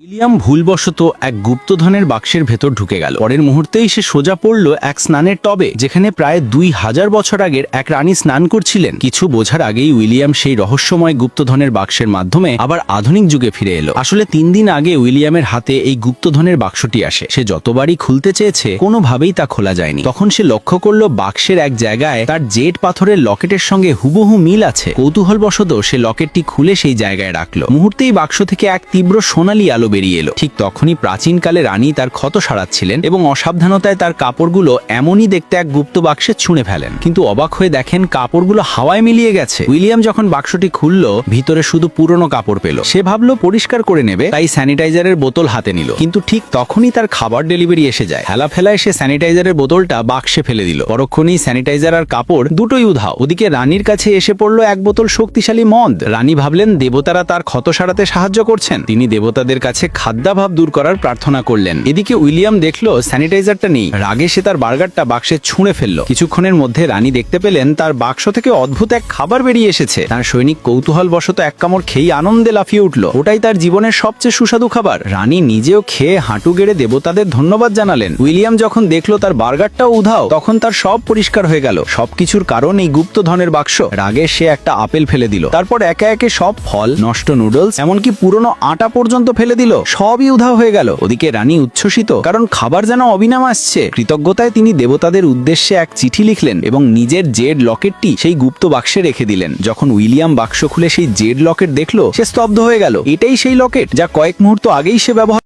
William ভুলবশত এক গুপ্তধনের বাক্সের ভেতর ঢুকে গেল। পরের মুহূর্তেই সে সোজা পড়ল এক স্নানের টবে, যেখানে প্রায় 2000 বছর আগের এক রানী স্নান করছিলেন। কিছু বোঝার আগেই উইলিয়াম সেই রহস্যময় গুপ্তধনের বাক্সের মাধ্যমে আবার আধুনিক যুগে ফিরে এলো। আসলে 3 দিন আগে উইলিয়ামের হাতে এই গুপ্তধনের বাক্সটি আসে। সে যতবারই খুলতে চেয়েছে কোনোভাবেই তা খোলা যায়নি। তখন সে লক্ষ্য করল বাক্সের এক জায়গায় তার জেড পাথরের লকেটের সঙ্গে হুবহু মিল আছে। কৌতূহলবশত সে লকেটটি খুলে সেই জায়গায় রাখল। মুহূর্তেই বাক্স থেকে এক তীব্র সোনালী আলো বেরিয়ে এলো। ঠিক তখনই প্রাচীনকালে রানী তার ক্ষত সারাচ্ছিলেন এবং অসাবধানতায় তার কাপড়গুলো এমনই দেখতে এক গুপ্ত বাক্সে ছুঁড়ে ফেলেন। কিন্তু অবাক হয়ে দেখেন কাপড়গুলো হাওয়ায় মিলিয়ে গেছে। উইলিয়াম যখন বাক্সটি খুলল, ভিতরে শুধু পুরনো কাপড় পেল। সে ভাবলো পরিষ্কার করে নেবে, তাই স্যানিটাইজারের বোতল হাতে নিল। কিন্তু ঠিক তখনই তার খাবার ডেলিভারি এসে যায়। হেলাফেলায় সে স্যানিটাইজারের বোতলটা বাক্সে ফেলে দিল। পরক্ষণেই স্যানিটাইজার আর কাপড় দুটোই উধাও। ওদিকে রানীর কাছে এসে পড়লো এক বোতল শক্তিশালী মদ। রানী ভাবলেন দেবতারা তার ক্ষত সারাতে সাহায্য করছেন। তিনি দেবতাদের কাছে খাদ্যাভাব দূর করার প্রার্থনা করলেন। এদিকে উইলিয়াম দেখলো স্যানিটাইজারটা নেই। রাগে সে তার বার্গারটা বাক্সে ছুঁড়ে ফেলল। কিছুক্ষণের মধ্যে রানী দেখতে পেলেন তার বাক্স থেকে অদ্ভুত এক খাবার বেরিয়ে এসেছে। তার সৈনিক কৌতূহলবশত এক কামড় খেয়ে আনন্দে লাফিয়ে উঠল। ওটাই তার জীবনের সবচেয়ে সুস্বাদু খাবার। রানী নিজেও খেয়ে হাঁটু গেড়ে দেবতাদের ধন্যবাদ জানালেন। উইলিয়াম যখন দেখলো তার বার্গারটাও উধাও, তখন তার সব পরিষ্কার হয়ে গেল। সবকিছুর কারণ এই গুপ্তধনের বাক্স। রাগে সে একটা আপেল ফেলে দিল। তারপর একে একে সব ফল, নষ্ট নুডলস, এমনকি পুরনো আটা পর্যন্ত ফেলে দিল। সবই উধাও হয়ে গেল। ওদিকে রানী উচ্ছ্বসিত, কারণ খাবার যেন অবিনাম আসছে। কৃতজ্ঞতায় তিনি দেবতাদের উদ্দেশ্যে এক চিঠি লিখলেন এবং নিজের জেড লকেটটি সেই গুপ্ত বাক্সে রেখে দিলেন। যখন উইলিয়াম বাক্স খুলে সেই জেড লকেট দেখলো, সে স্তব্ধ হয়ে গেল। এটাই সেই লকেট যা কয়েক মুহূর্ত আগেই সে ব্যবহার